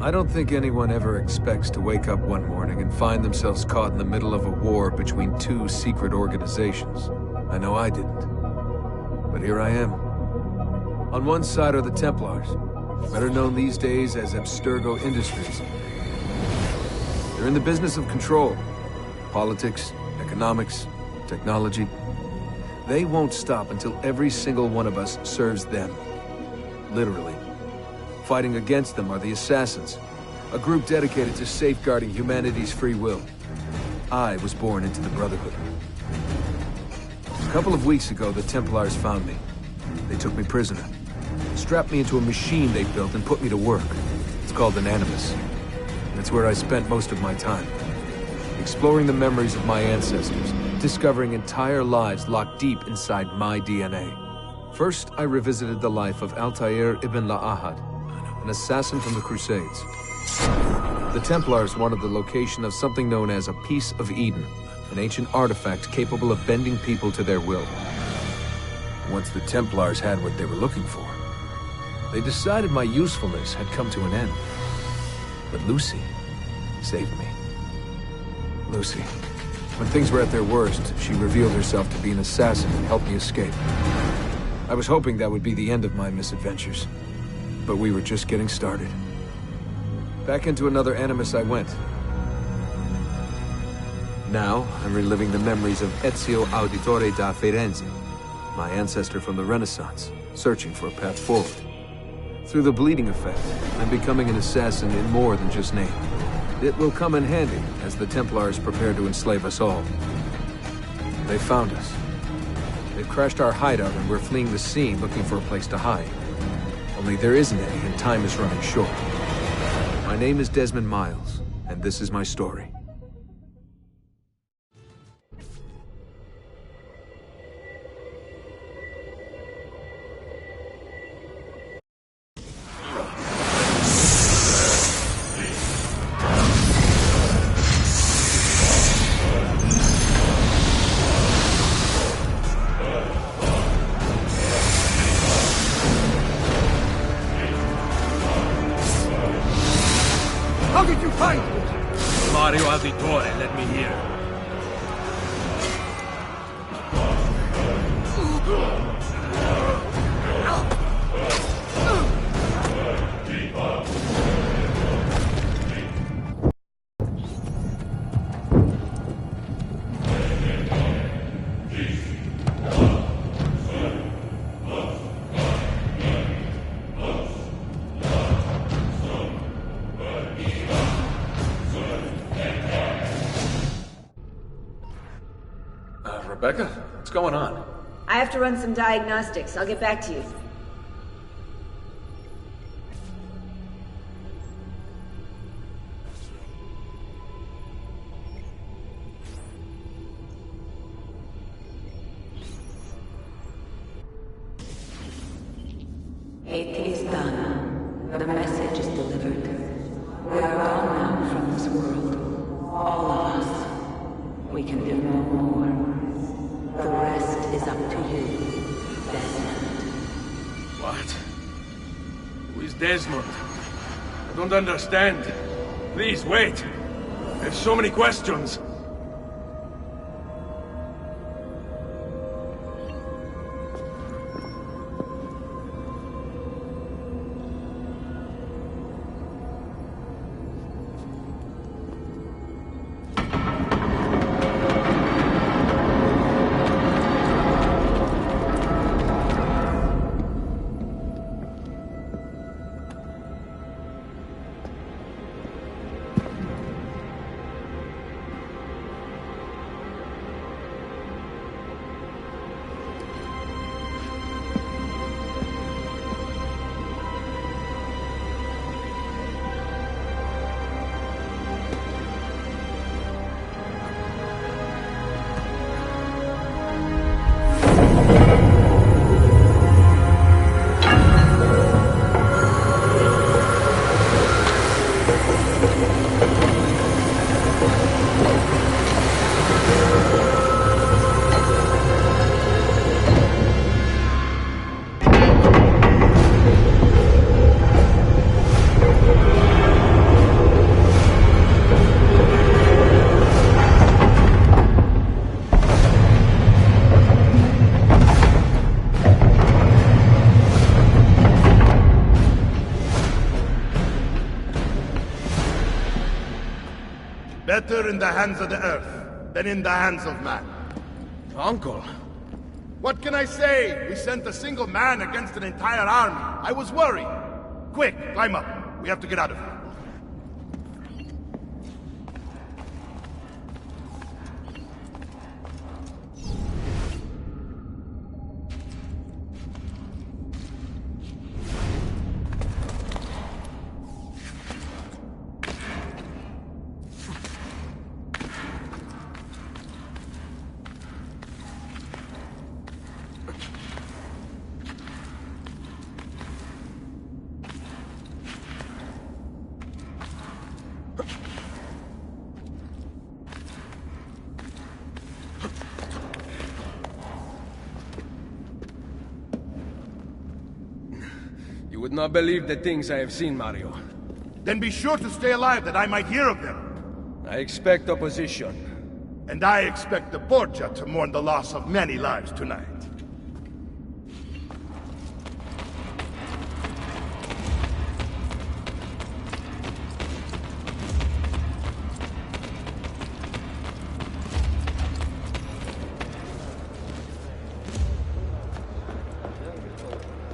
I don't think anyone ever expects to wake up one morning and find themselves caught in the middle of a war between two secret organizations. I know I didn't. But here I am. On one side are the Templars, better known these days as Abstergo Industries. They're in the business of control. Politics, economics, technology. They won't stop until every single one of us serves them. Literally. Fighting against them are the Assassins, a group dedicated to safeguarding humanity's free will. I was born into the Brotherhood. A couple of weeks ago, the Templars found me. They took me prisoner, strapped me into a machine they built and put me to work. It's called an Animus. And it's where I spent most of my time. Exploring the memories of my ancestors, discovering entire lives locked deep inside my DNA. First, I revisited the life of Altair ibn La'ahad, an assassin from the Crusades. The Templars wanted the location of something known as a Piece of Eden, an ancient artifact capable of bending people to their will. Once the Templars had what they were looking for, they decided my usefulness had come to an end. But Lucy saved me. Lucy. When things were at their worst, she revealed herself to be an assassin and helped me escape. I was hoping that would be the end of my misadventures. But we were just getting started. Back into another Animus I went. Now, I'm reliving the memories of Ezio Auditore da Firenze, my ancestor from the Renaissance, searching for a path forward. Through the bleeding effect, I'm becoming an assassin in more than just name. It will come in handy as the Templars prepare to enslave us all. They found us. They've crashed our hideout and we're fleeing the scene looking for a place to hide. Only there isn't any, and time is running short. My name is Desmond Miles, and this is my story. How did you find me? Mario Auditore, let me hear. Rebecca, what's going on? I have to run some diagnostics. I'll get back to you. It is done. The message is delivered. We are gone now from this world. All of us. We can do no more. The rest is up to you, Desmond. What? Who is Desmond? I don't understand. Please, wait. I have so many questions. better in the hands of the Earth than in the hands of man. Uncle. What can I say? We sent a single man against an entire army. I was worried. Quick, climb up. We have to get out of here. You would not believe the things I have seen, Mario. Then be sure to stay alive that I might hear of them. I expect opposition. And I expect the Borgia to mourn the loss of many lives tonight.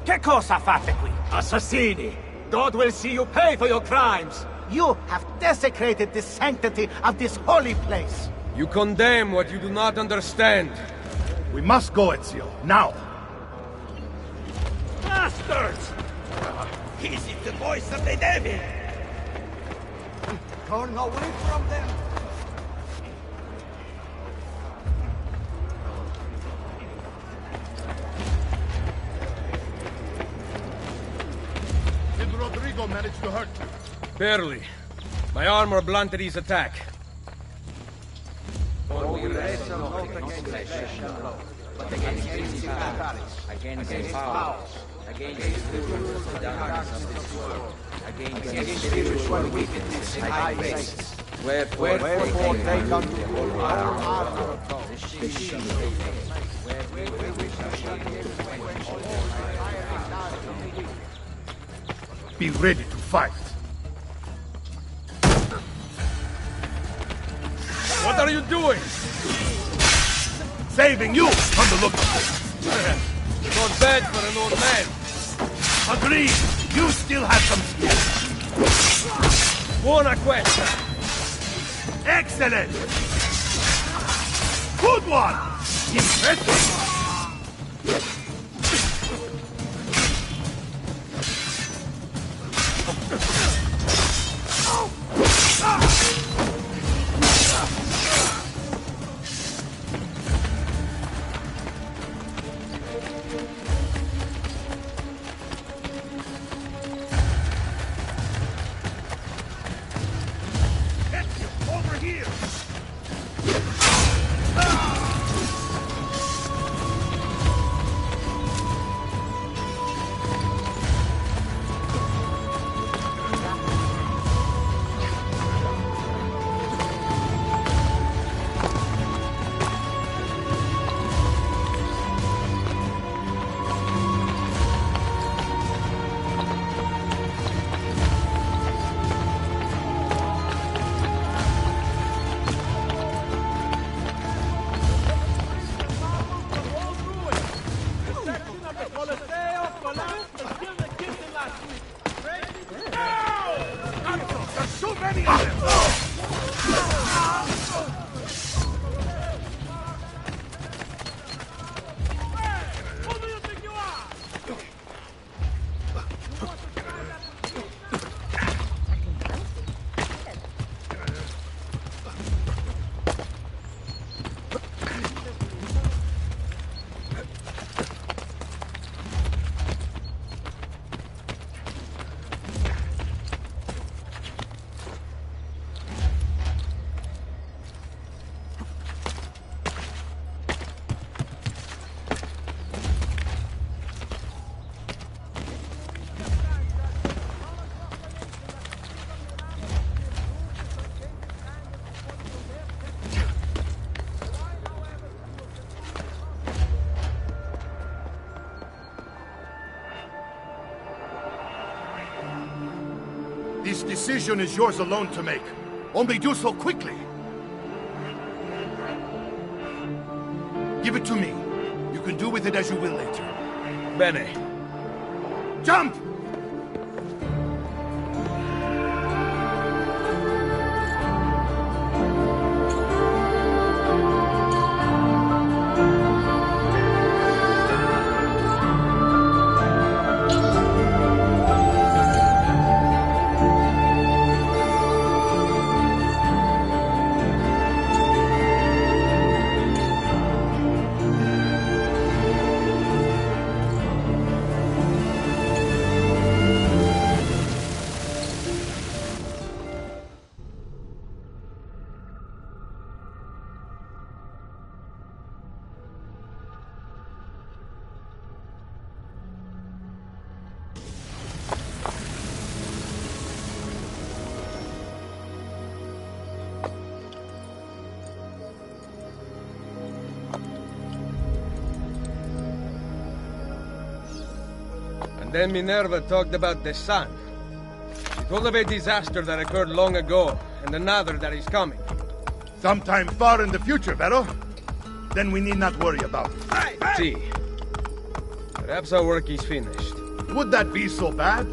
Che cosa fate qui? Assassini! God will see you pay for your crimes! You have desecrated the sanctity of this holy place! You condemn what you do not understand. We must go, Ezio, now! Bastards! Is it the voice of the devil? Turn away from them! Did Rodrigo manage to hurt you? Barely. My armor blunted his attack. Against powers, against the rulers of the darkness of this world, against spiritual wickedness in high places. Wherefore take unto the whole armor of God, the shield of faith, wherewith we shall be able to quench all fire. Be ready to fight. What are you doing? Saving you from the look of it. Not bad for an old man. Agreed. You still have some skill. Buona questa. Excellent. Good one. Impressive. This decision is yours alone to make. Only do so quickly. Give it to me. You can do with it as you will later. Bene. Jump! And then Minerva talked about the sun. She told of a disaster that occurred long ago, and another that is coming. Sometime far in the future, Vero. Then we need not worry about it. See. Perhaps our work is finished. Would that be so bad?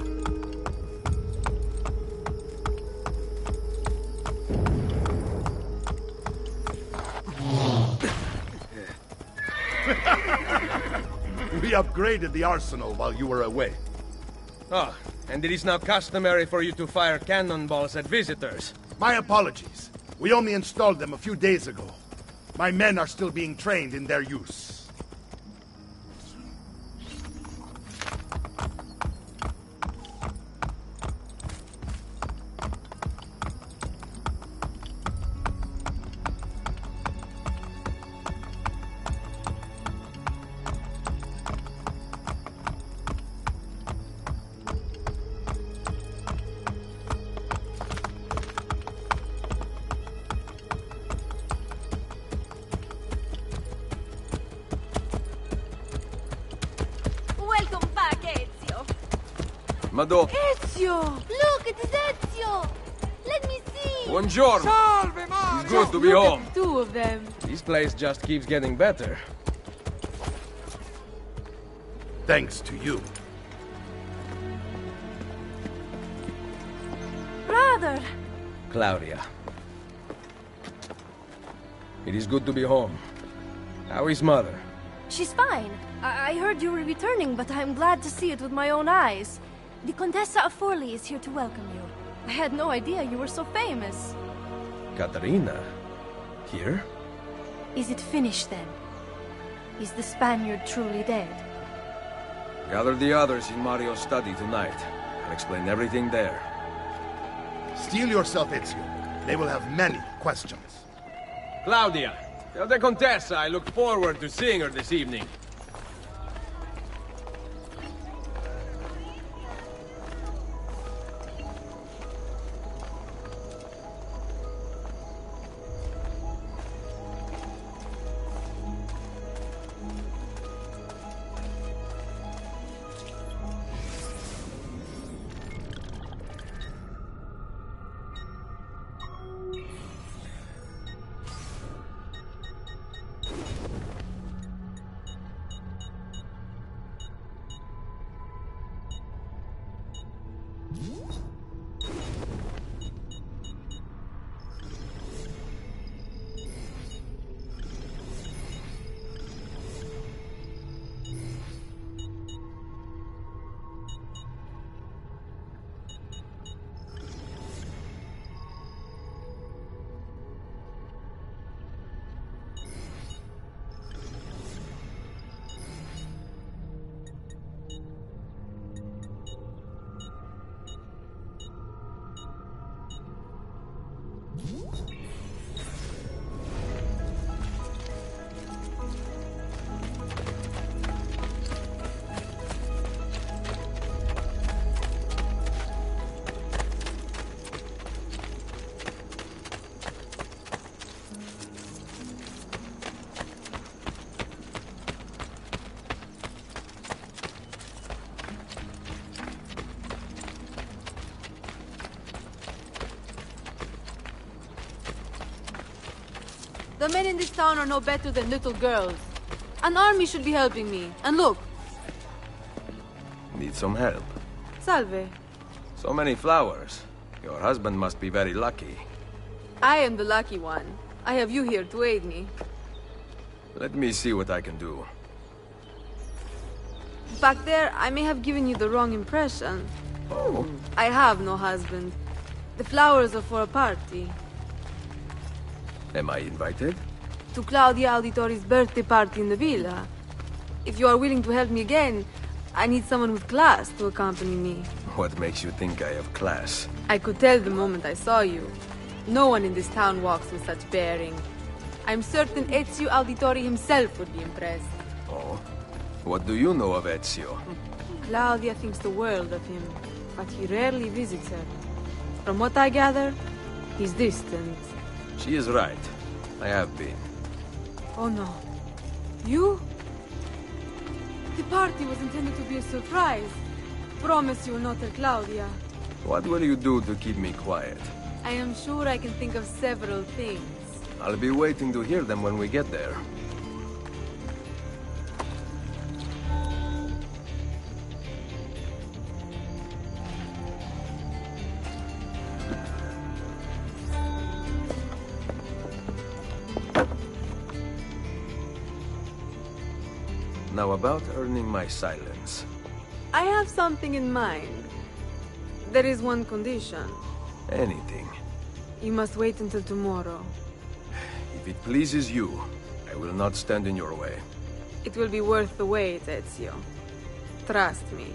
We upgraded the arsenal while you were away. Oh, and it is now customary for you to fire cannonballs at visitors. My apologies. We only installed them a few days ago. My men are still being trained in their use. Welcome back, Ezio. Mado. Ezio! Look, it is Ezio! Let me see! Buongiorno. Salve, Mario! It's good to be home. Two of them. This place just keeps getting better. Thanks to you. Brother! Claudia. It is good to be home. How is Mother? She's fine. I heard you were returning, but I'm glad to see it with my own eyes. The Contessa of Forli is here to welcome you. I had no idea you were so famous. Katarina? Here? Is it finished then? Is the Spaniard truly dead? Gather the others in Mario's study tonight. I'll explain everything there. Steel yourself, Ezio. They will have many questions. Claudia, tell the Contessa I look forward to seeing her this evening. The men in this town are no better than little girls. An army should be helping me. And look. Need some help. Salve. So many flowers. Your husband must be very lucky. I am the lucky one. I have you here to aid me. Let me see what I can do. Back there, I may have given you the wrong impression. Oh? I have no husband. The flowers are for a party. Am I invited? To Claudia Auditori's birthday party in the villa. If you are willing to help me again, I need someone with class to accompany me. What makes you think I have class? I could tell the moment I saw you. No one in this town walks with such bearing. I'm certain Ezio Auditori himself would be impressed. Oh? What do you know of Ezio? Claudia thinks the world of him, but he rarely visits her. From what I gather, he's distant. She is right. I have been. Oh no. You? The party was intended to be a surprise. Promise you will not tell Claudia. What will you do to keep me quiet? I am sure I can think of several things. I'll be waiting to hear them when we get there. Now about earning my silence. I have something in mind. There is one condition. Anything. You must wait until tomorrow. If it pleases you, I will not stand in your way. It will be worth the wait, Ezio. Trust me.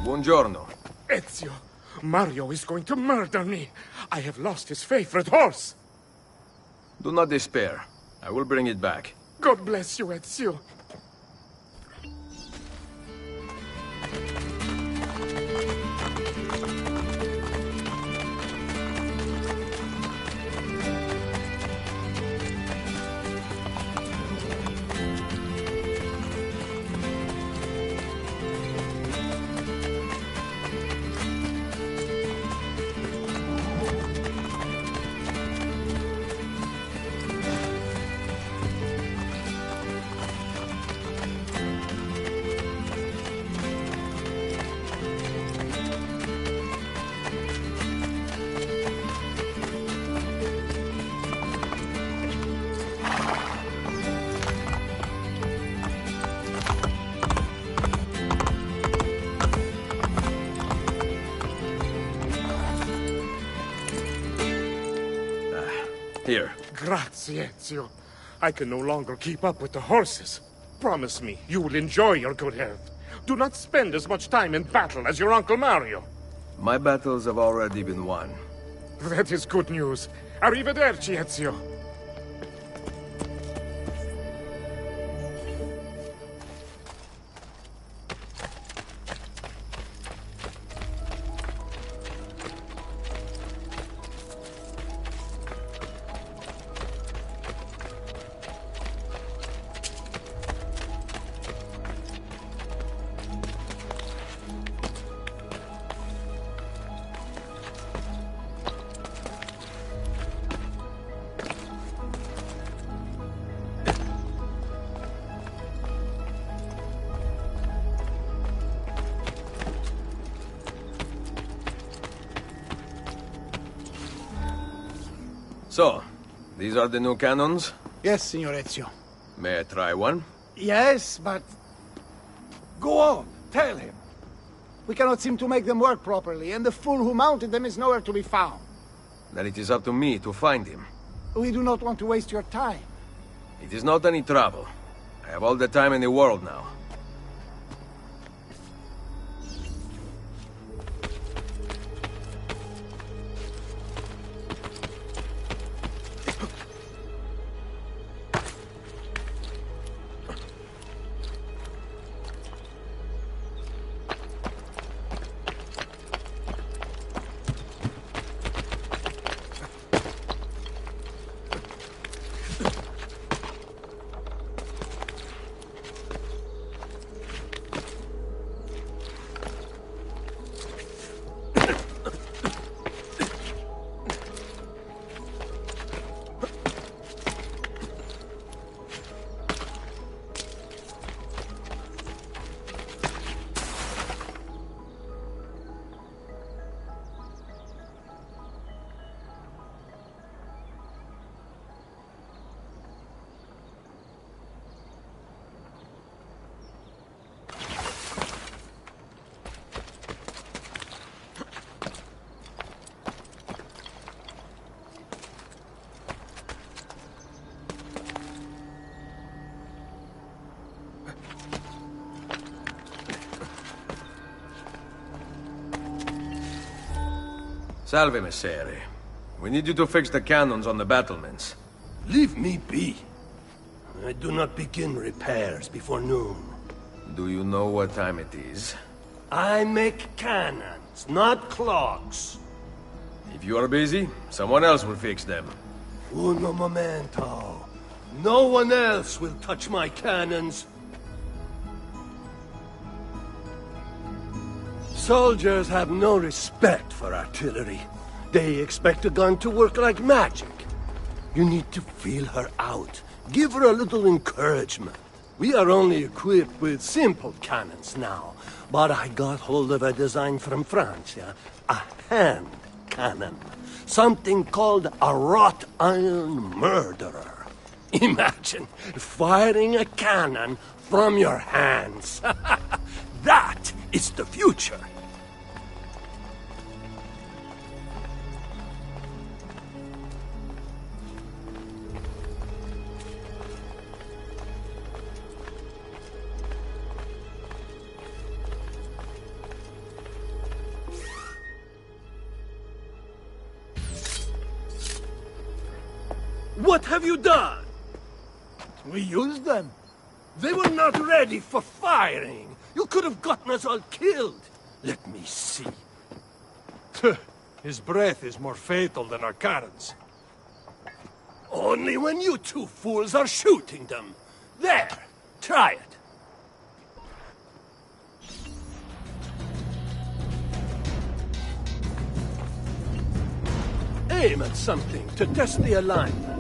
Buongiorno. Ezio, Mario is going to murder me. I have lost his favorite horse. Do not despair. I will bring it back. God bless you, Ezio. Here. Grazie, Ezio. I can no longer keep up with the horses. Promise me you will enjoy your good health. Do not spend as much time in battle as your Uncle Mario. My battles have already been won. That is good news. Arrivederci, Ezio. So, these are the new cannons? Yes, Signor Ezio. May I try one? Yes, but... Go on, tell him. We cannot seem to make them work properly, and the fool who mounted them is nowhere to be found. Then it is up to me to find him. We do not want to waste your time. It is not any trouble. I have all the time in the world now. Salve, Messere. We need you to fix the cannons on the battlements. Leave me be. I do not begin repairs before noon. Do you know what time it is? I make cannons, not clocks. If you are busy, someone else will fix them. Uno momento. No one else will touch my cannons. Soldiers have no respect for artillery. They expect a gun to work like magic. You need to feel her out. Give her a little encouragement. We are only equipped with simple cannons now, but I got hold of a design from France, a hand cannon. Something called a wrought iron murderer. Imagine firing a cannon from your hands. That is the future. What have you done? We used them. They were not ready for firing. You could have gotten us all killed. Let me see. His breath is more fatal than our cannons. Only when you two fools are shooting them. There, try it. Aim at something to test the alignment.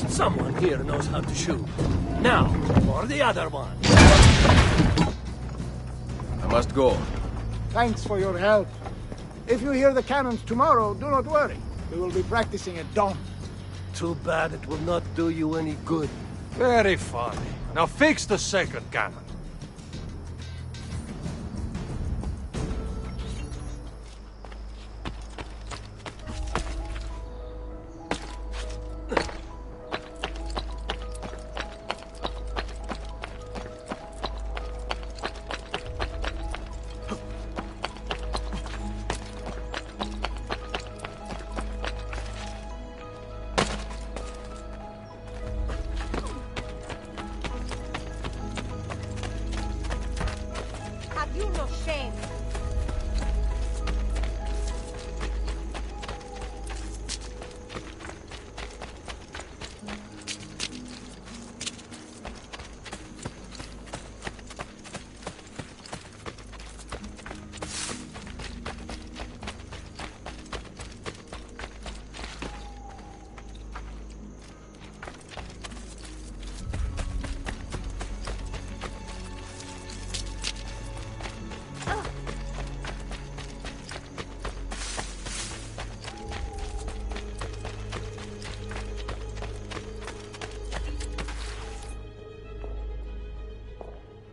Someone here knows how to shoot. Now, for the other one. I must go. Thanks for your help. If you hear the cannons tomorrow, do not worry. We will be practicing at dawn. Too bad it will not do you any good. Very funny. Now fix the second cannon.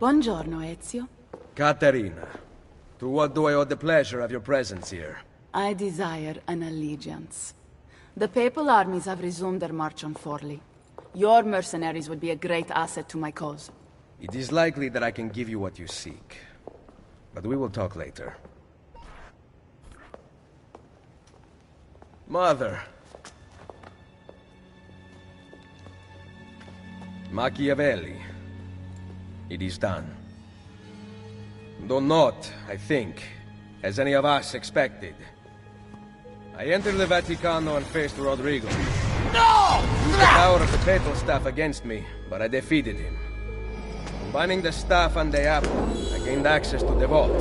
Buongiorno, Ezio. Caterina, to what do I owe the pleasure of your presence here? I desire an allegiance. The papal armies have resumed their march on Forli. Your mercenaries would be a great asset to my cause. It is likely that I can give you what you seek. But we will talk later. Mother. Machiavelli. It is done. Though not, I think, as any of us expected. I entered the Vaticano and faced Rodrigo. No! Used the power of the Papal Staff against me, but I defeated him. Combining the staff and the apple, I gained access to the vault.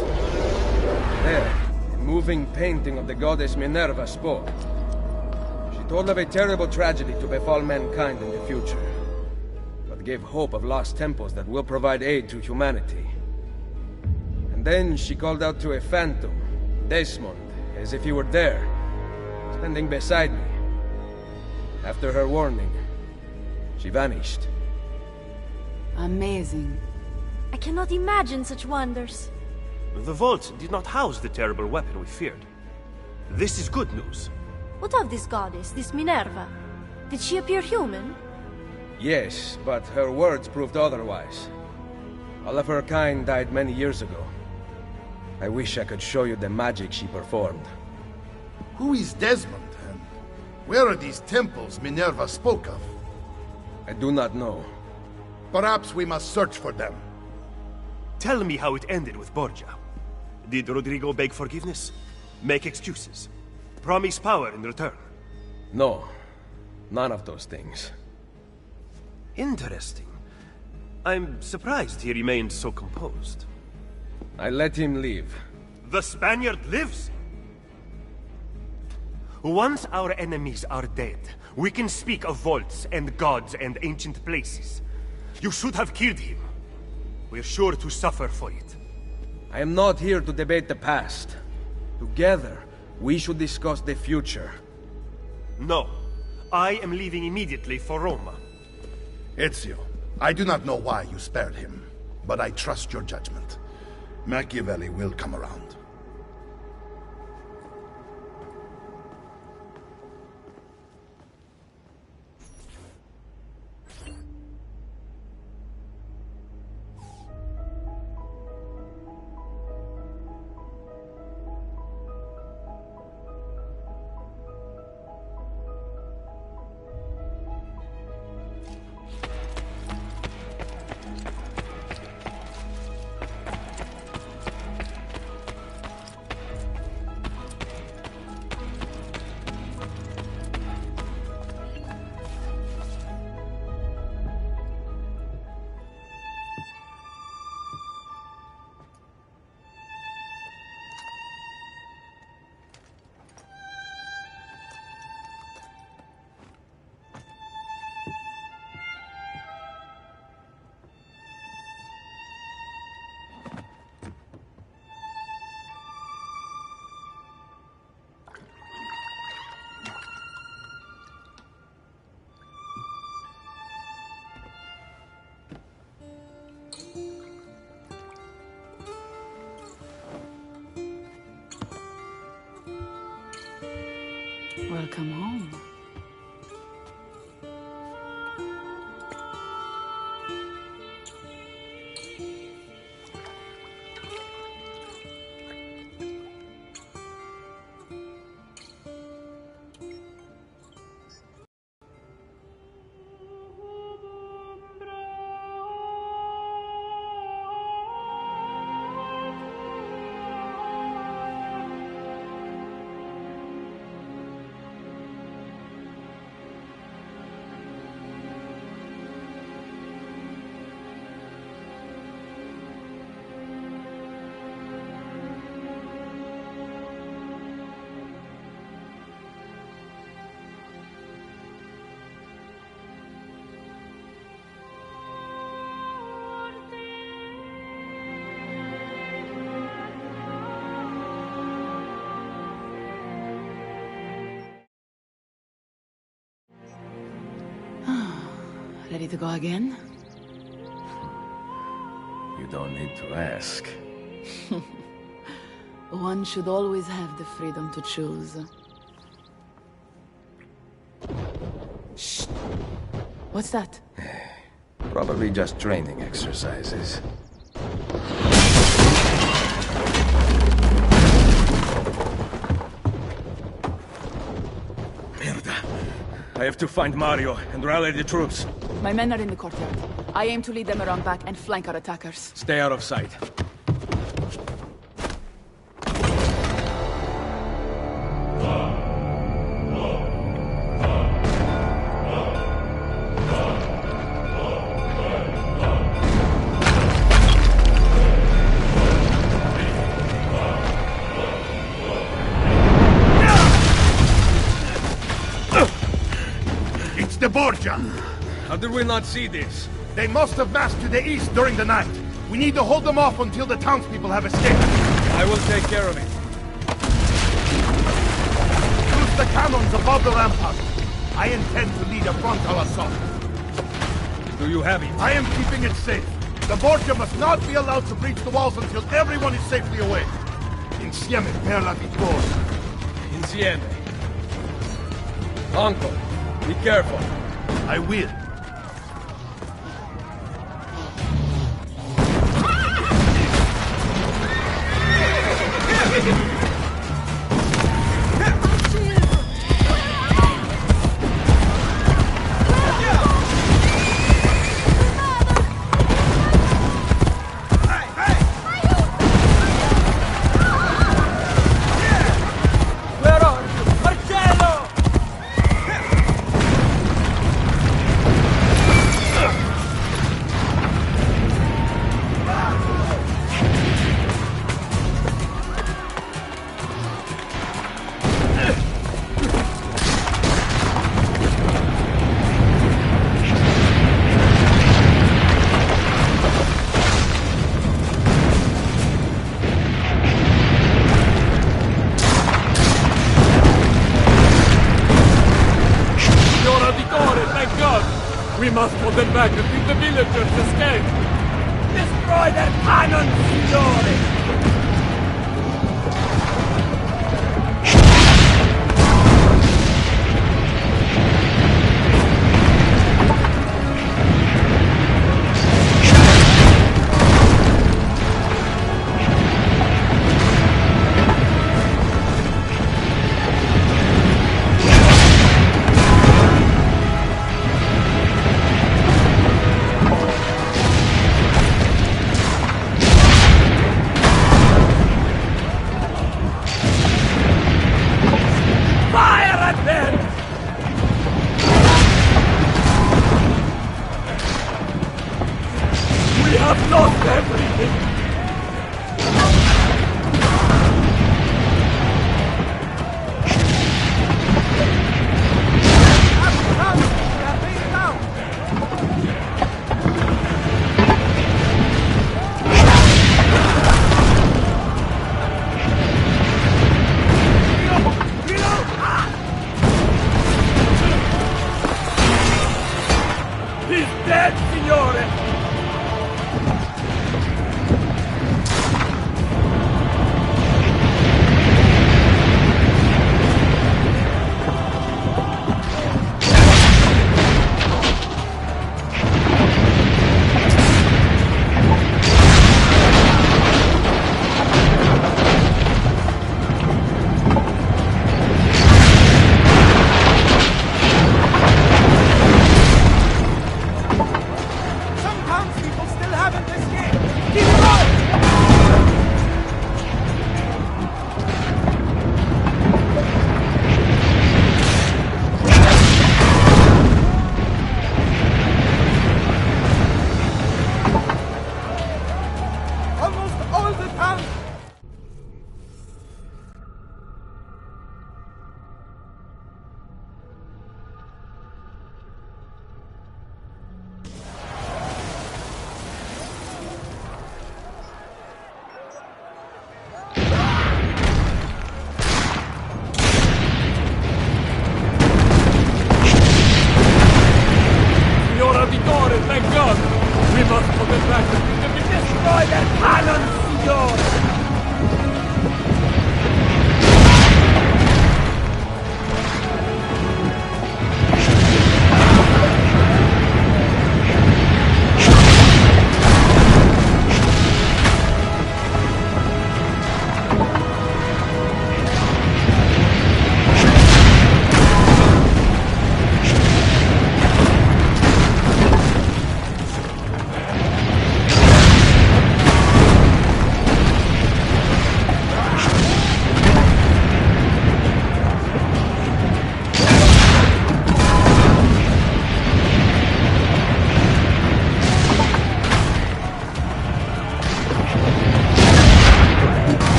There, a moving painting of the goddess Minerva spoke. She told of a terrible tragedy to befall mankind in the future, but gave hope of lost temples that will provide aid to humanity. And then she called out to a phantom, Desmond, as if he were there, standing beside me. After her warning, she vanished. Amazing. I cannot imagine such wonders. The vault did not house the terrible weapon we feared. This is good news. What of this goddess, this Minerva? Did she appear human? Yes, but her words proved otherwise. All of her kind died many years ago. I wish I could show you the magic she performed. Who is Desmond, and where are these temples Minerva spoke of? I do not know. Perhaps we must search for them. Tell me how it ended with Borgia. Did Rodrigo beg forgiveness? Make excuses? Promise power in return? No. None of those things. Interesting. I'm surprised he remained so composed. I let him leave. The Spaniard lives? Once our enemies are dead, we can speak of vaults and gods and ancient places. You should have killed him. We're sure to suffer for it. I am not here to debate the past. Together, we should discuss the future. No. I am leaving immediately for Roma. Ezio, I do not know why you spared him, but I trust your judgment. Machiavelli will come around. Welcome home. Ready to go again? You don't need to ask. One should always have the freedom to choose. Shh. What's that? Probably just training exercises. Merda. I have to find Mario and rally the troops. My men are in the courtyard. I aim to lead them around back and flank our attackers. Stay out of sight. The Borgia! How did we not see this? They must have massed to the east during the night. We need to hold them off until the townspeople have escaped. I will take care of it. Use the cannons above the rampart. I intend to lead a frontal assault. Do you have it? I am keeping it safe. The Borgia must not be allowed to breach the walls until everyone is safely away. Insieme per la vittoria. Insieme. Uncle, be careful. I will. We must hold them back until the villagers escape! Destroy their cannons, signore!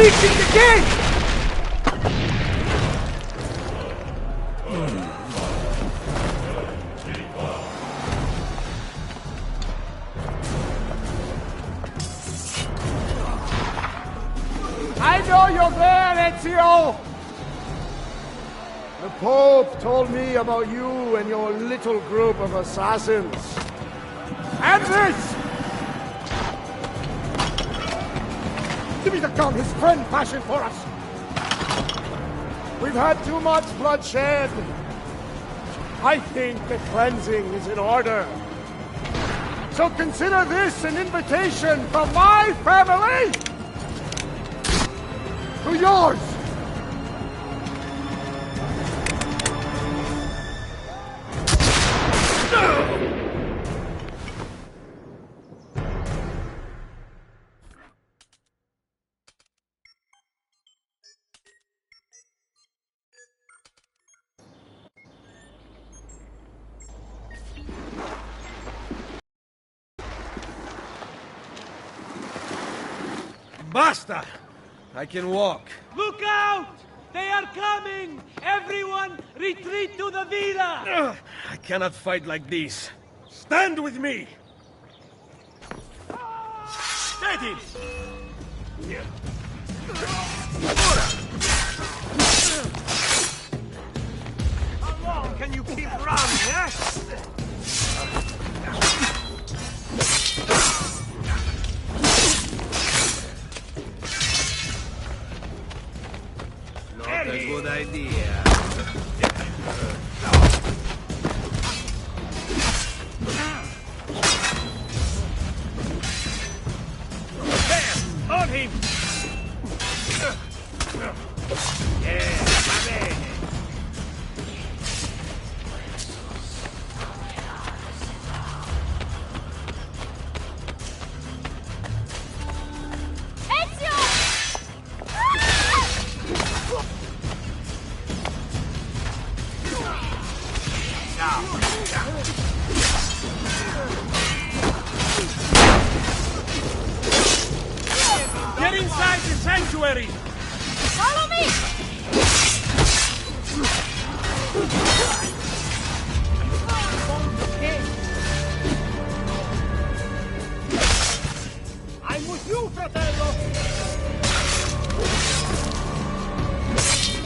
breaching the gate! I know you're there, Ezio! The Pope told me about you and your little group of assassins. And this! Give me the gun his friend fashioned for us! We've had too much bloodshed. I think the cleansing is in order. So consider this an invitation from my family to yours! Basta! I can walk. Look out! They are coming! Everyone, retreat to the villa! I cannot fight like this. Stand with me! Steady! How long can you keep running, eh? Not a good idea. There! On him! Yeah, va bene! Ezio! Get inside the sanctuary! Follow me! I'm with you, fratello!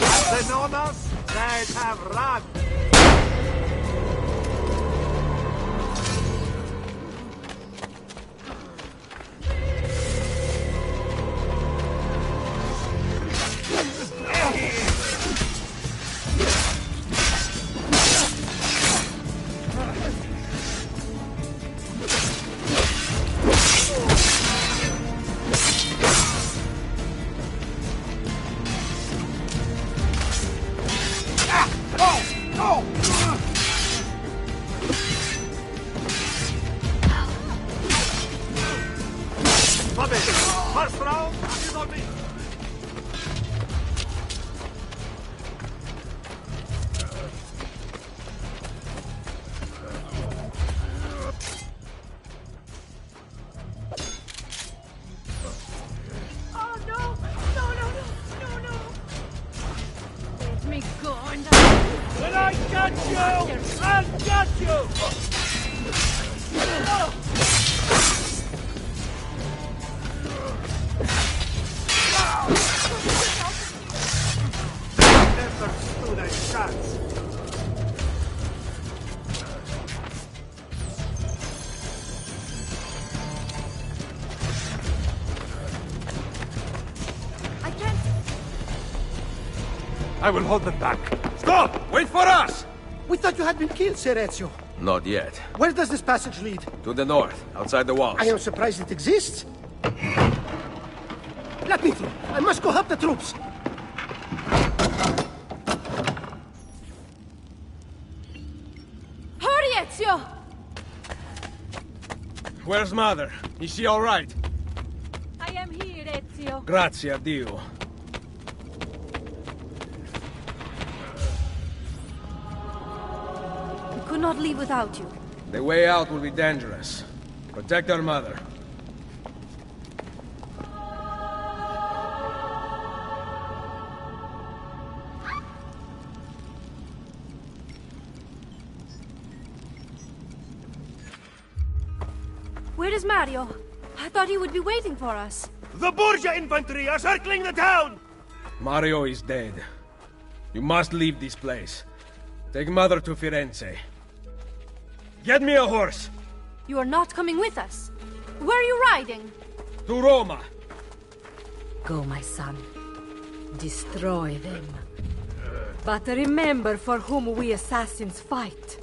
Have they known us? They have run! First round is on me! Oh no! No! Let me go and When I catch you, I'll catch you! Never stood a chance. I can't. I will hold them back. Stop! Wait for us! We thought you had been killed, Sir Ezio. Not yet. Where does this passage lead? To the north, outside the walls. I am surprised it exists. Let me through. I must go help the troops. Hurry, Ezio! Where's Mother? Is she all right? I am here, Ezio. Grazie a Dio. We could not leave without you. The way out will be dangerous. Protect our mother. Where is Mario? I thought he would be waiting for us. The Borgia infantry are circling the town! Mario is dead. You must leave this place. Take Mother to Firenze. Get me a horse! You are not coming with us. Where are you riding? To Roma! Go, my son. Destroy them. But remember for whom we assassins fight.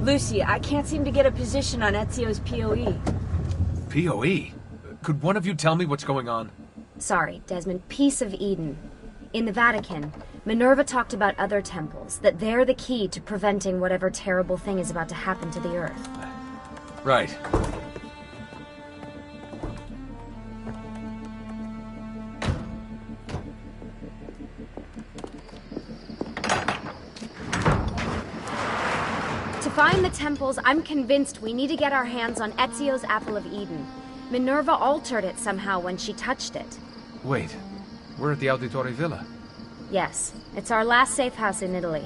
Lucy, I can't seem to get a position on Ezio's POE. POE? Could one of you tell me what's going on? Sorry, Desmond. Peace of Eden. In the Vatican, Minerva talked about other temples, that they're the key to preventing whatever terrible thing is about to happen to the Earth. Right. To find the temples, I'm convinced we need to get our hands on Ezio's Apple of Eden. Minerva altered it somehow when she touched it. Wait, we're at the Auditore Villa. Yes, it's our last safe house in Italy.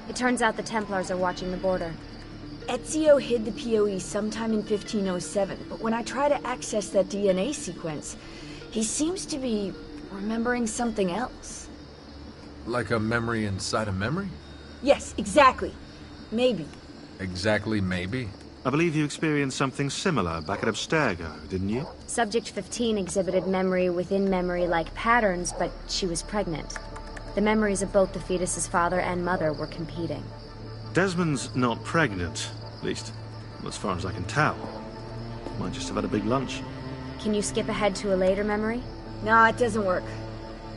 It turns out the Templars are watching the border. Ezio hid the POE sometime in 1507, but when I try to access that DNA sequence, he seems to be remembering something else. Like a memory inside a memory? Yes, exactly. Maybe. Exactly, maybe? I believe you experienced something similar back at Abstergo, didn't you? Subject 15 exhibited memory within memory-like patterns, but she was pregnant. The memories of both the fetus's father and mother were competing. Desmond's not pregnant, at least as far as I can tell. Might just have had a big lunch. Can you skip ahead to a later memory? No, it doesn't work.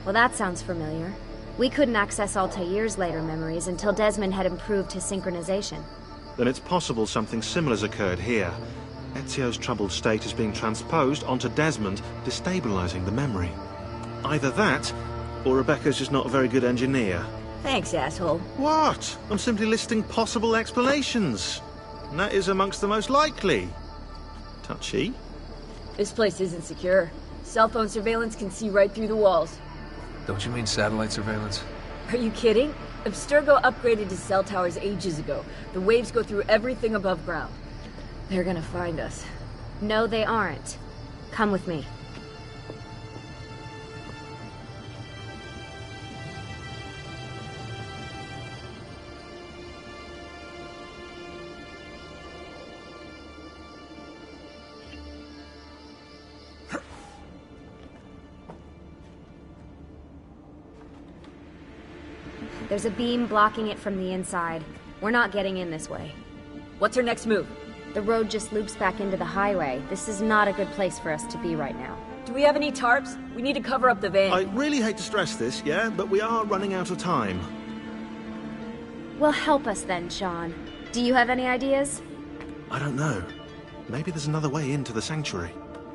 Well, that sounds familiar. We couldn't access Altair's later memories until Desmond had improved his synchronization. Then it's possible something similar's occurred here. Ezio's troubled state is being transposed onto Desmond, destabilizing the memory. Either that, or Rebecca's just not a very good engineer. Thanks, asshole. What? I'm simply listing possible explanations. And that is amongst the most likely. Touchy? This place isn't secure. Cell phone surveillance can see right through the walls. Don't you mean satellite surveillance? Are you kidding? Abstergo upgraded to cell towers ages ago. The waves go through everything above ground. They're gonna find us. No, they aren't. Come with me. There's a beam blocking it from the inside. We're not getting in this way. What's our next move? The road just loops back into the highway. This is not a good place for us to be right now. Do we have any tarps? We need to cover up the van. I really hate to stress this, yeah, but we are running out of time. Well, help us then, Sean. Do you have any ideas? I don't know. Maybe there's another way into the sanctuary.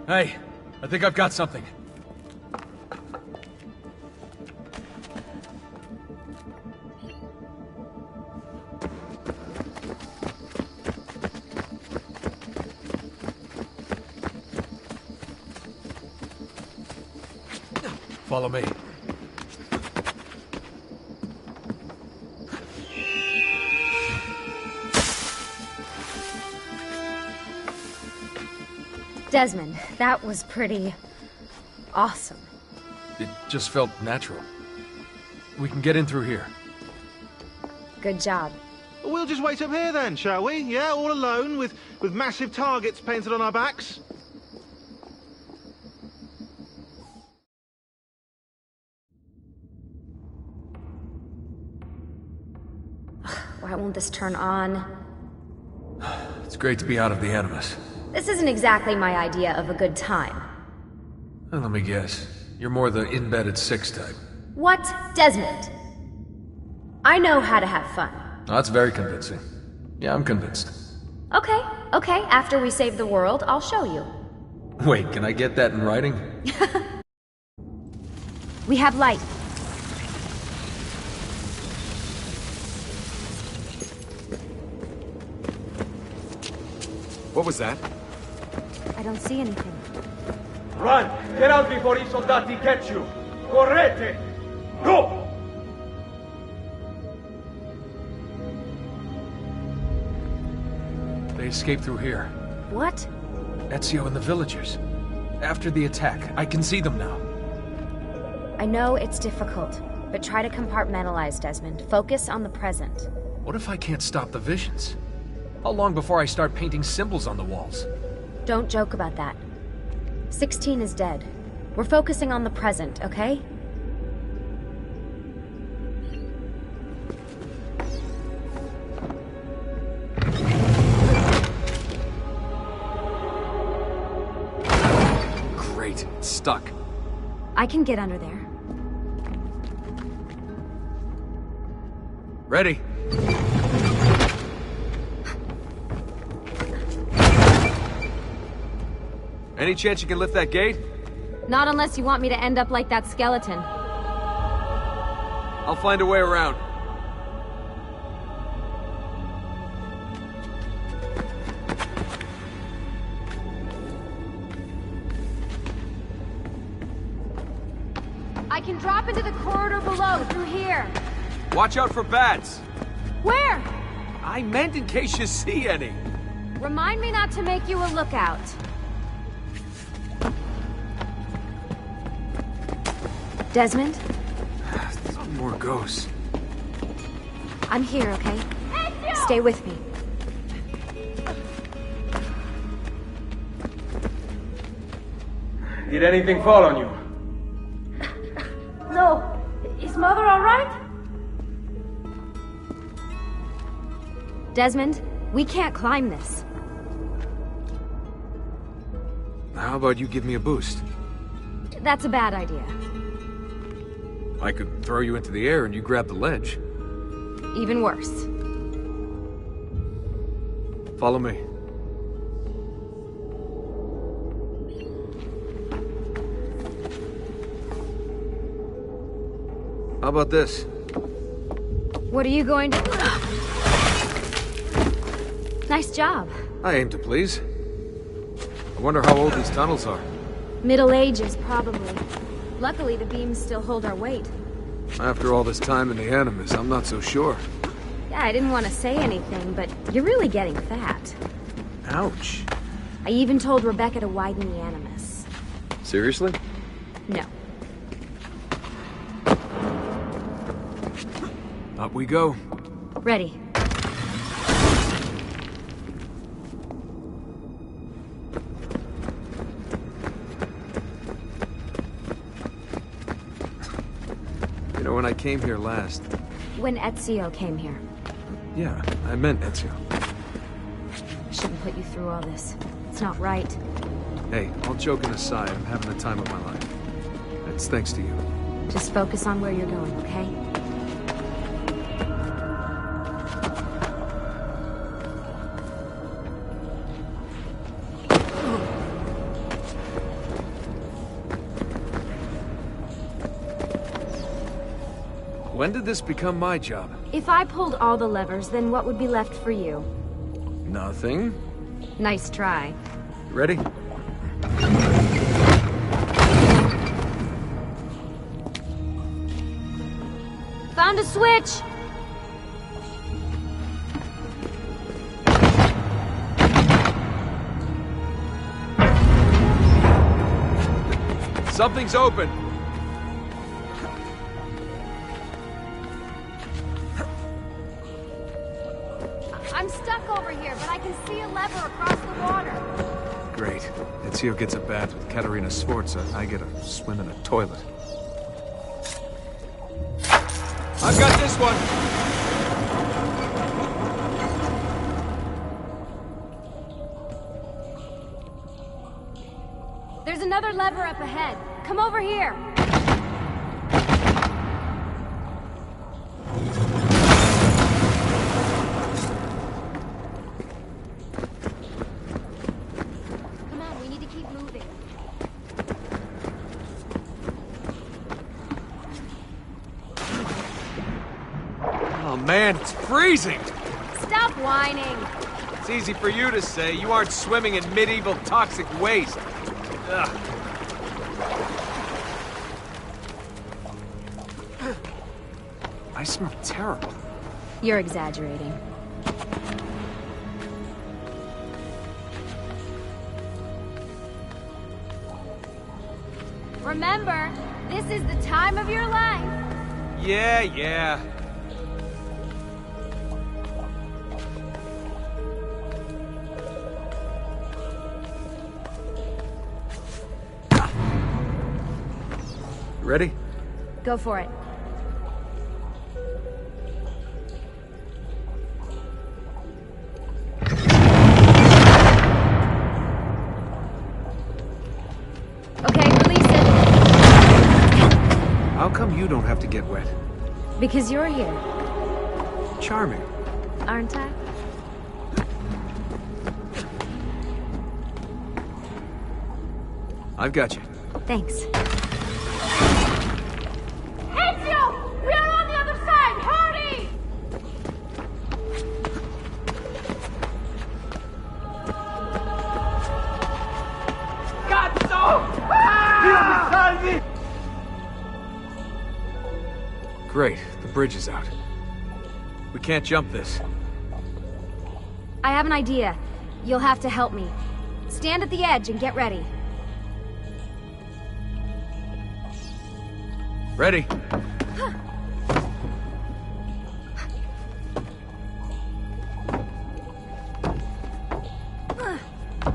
Hey, I think I've got something. Follow me. Desmond, that was pretty awesome. It just felt natural. We can get in through here. Good job. We'll just wait up here then, shall we? Yeah, all alone with massive targets painted on our backs. Why won't this turn on? It's great to be out of the Animus. This isn't exactly my idea of a good time. Let me guess. You're more the embedded 6 type. What? Desmond? I know how to have fun. Oh, that's very convincing. Yeah, I'm convinced. Okay, after we save the world, I'll show you. Wait, can I get that in writing? We have light. What was that? I don't see anything. Run! Get out before I soldati catch you! Correte! Go! They escaped through here. What? Ezio and the villagers. After the attack, I can see them now. I know it's difficult, but try to compartmentalize, Desmond. Focus on the present. What if I can't stop the visions? How long before I start painting symbols on the walls? Don't joke about that. 16 is dead. We're focusing on the present, okay? Great, it's stuck. I can get under there. Ready. Any chance you can lift that gate? Not unless you want me to end up like that skeleton. I'll find a way around. I can drop into the corridor below, through here. Watch out for bats. Where? I meant in case you see any. Remind me not to make you a lookout. Desmond? Some more ghosts. I'm here, okay? Stay with me. Did anything fall on you? No. Is Mother all right? Desmond, we can't climb this. How about you give me a boost? That's a bad idea. I could throw you into the air and you grab the ledge. Even worse. Follow me. How about this? What are you going to... Nice job. I aim to please. I wonder how old these tunnels are. Middle Ages, probably. Luckily, the beams still hold our weight. After all this time in the Animus, I'm not so sure. Yeah, I didn't want to say anything, but you're really getting fat. Ouch. I even told Rebecca to widen the Animus. Seriously? No. Up we go. Ready. You know, when I came here last... When Ezio came here. Yeah, I meant Ezio. I shouldn't put you through all this. It's not right. Hey, all joking aside, I'm having the time of my life. It's thanks to you. Just focus on where you're going, okay? When did this become my job? If I pulled all the levers, then what would be left for you? Nothing. Nice try. Ready? Found a switch! Something's open! I'm stuck over here, but I can see a lever across the water. Great. Ezio gets a bath with Katerina Sforza. I get a swim in a toilet. I've got this one! There's another lever up ahead. Come over here. Come on, we need to keep moving. Oh man, it's freezing! Stop whining. It's easy for you to say. You aren't swimming in medieval toxic waste. Ugh. I smell terrible. You're exaggerating. Remember, this is the time of your life. Yeah. Ready? Go for it. Okay, release it. How come you don't have to get wet? Because you're here, Charming. aren't I? I've got you. Thanks. Ezio! We are on the other side! Hurry! Great, the bridge is out. We can't jump this. I have an idea. You'll have to help me. Stand at the edge and get ready. Ready?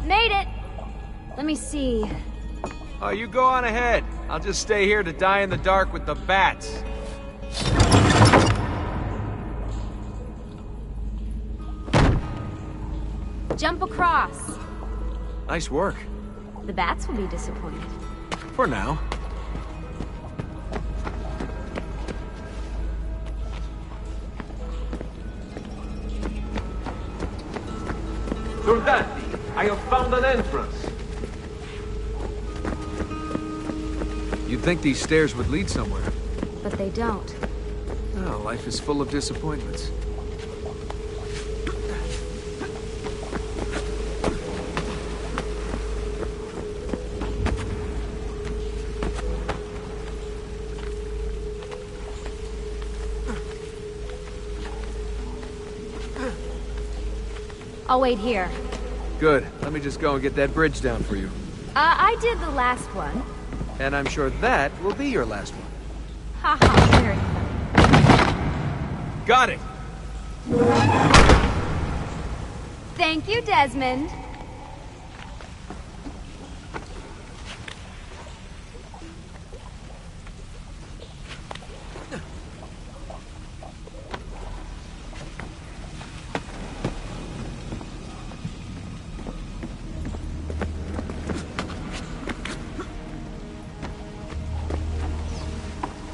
Made it! Let me see. Oh, you go on ahead. I'll just stay here to die in the dark with the bats. Jump across. Nice work. The bats will be disappointed. For now. Soldati, I have found an entrance. You'd think these stairs would lead somewhere. But they don't. Oh, life is full of disappointments. I'll wait here. Good. Let me just go and get that bridge down for you. I did the last one. And I'm sure that will be your last one. Haha, very funny. Got it! Thank you, Desmond.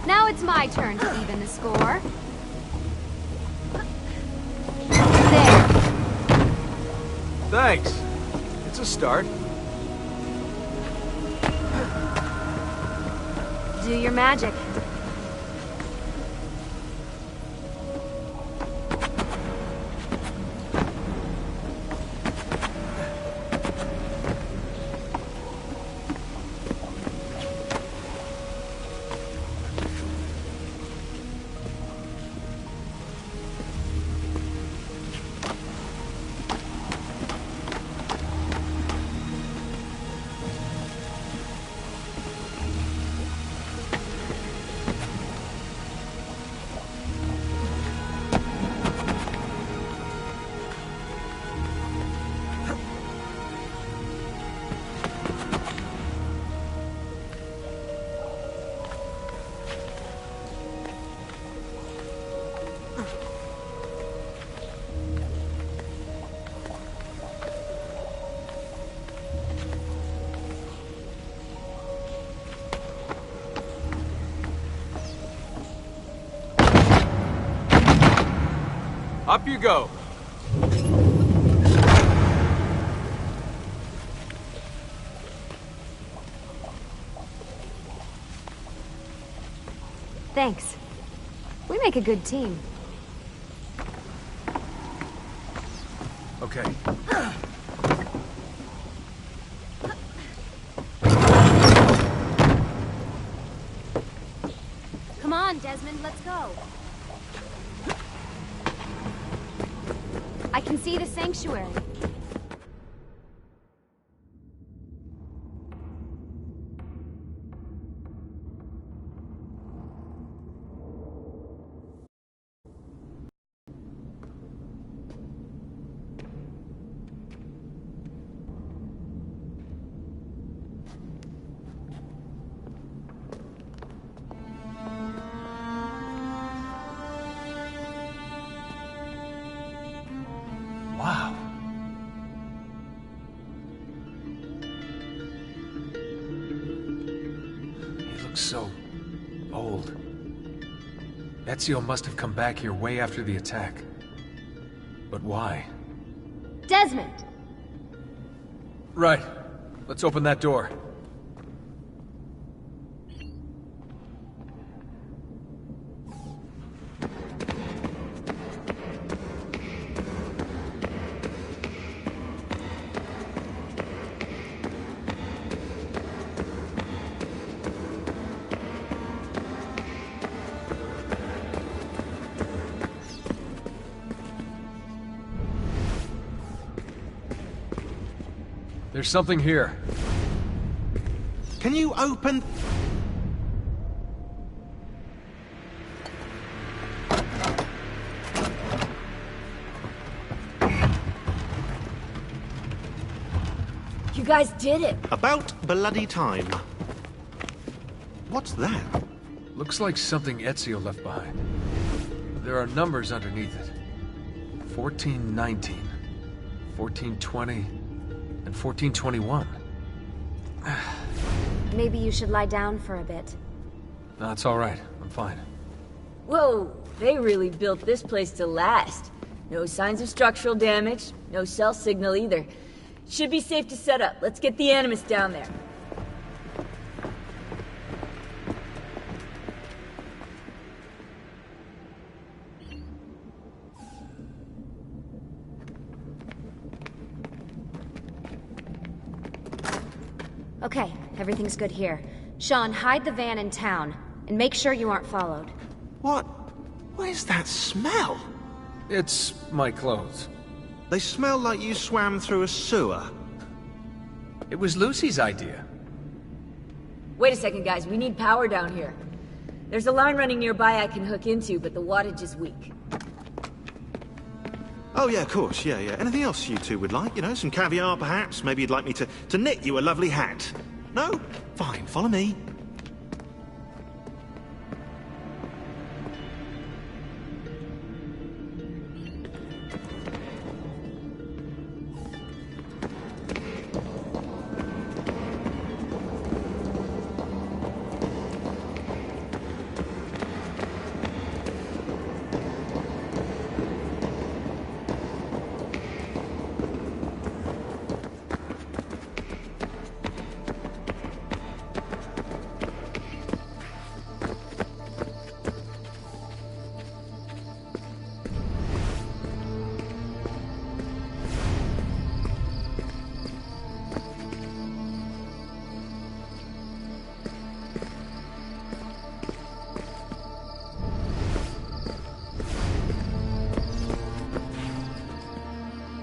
Now it's my turn to even the score. There. Thanks. It's a start. Do your magic. Up you go. Thanks. We make a good team. Okay. Come on, Desmond, let's go. I can see the sanctuary. Wow. He looks so old. Ezio must have come back here way after the attack. But why? Desmond! Right. Let's open that door. There's something here. Can you open... You guys did it! About bloody time. What's that? Looks like something Ezio left behind. There are numbers underneath it. 1419, 1420... and 1421. Maybe you should lie down for a bit. No, it's all right. I'm fine. Whoa, they really built this place to last. No signs of structural damage, no cell signal either. Should be safe to set up. Let's get the Animus down there. Okay, everything's good here. Sean, hide the van in town, and make sure you aren't followed. What is that smell? It's my clothes. They smell like you swam through a sewer. It was Lucy's idea. Wait a second, guys. We need power down here. There's a line running nearby I can hook into, but the wattage is weak. Oh, yeah, of course, yeah. Anything else you two would like? You know, some caviar, perhaps? Maybe you'd like me to knit you a lovely hat? No? Fine, follow me.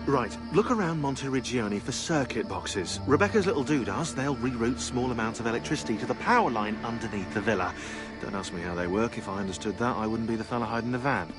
Right, look around Monteriggioni for circuit boxes. Rebecca's little doodahs, they'll reroute small amounts of electricity to the power line underneath the villa. Don't ask me how they work. If I understood that, I wouldn't be the fella hiding the van.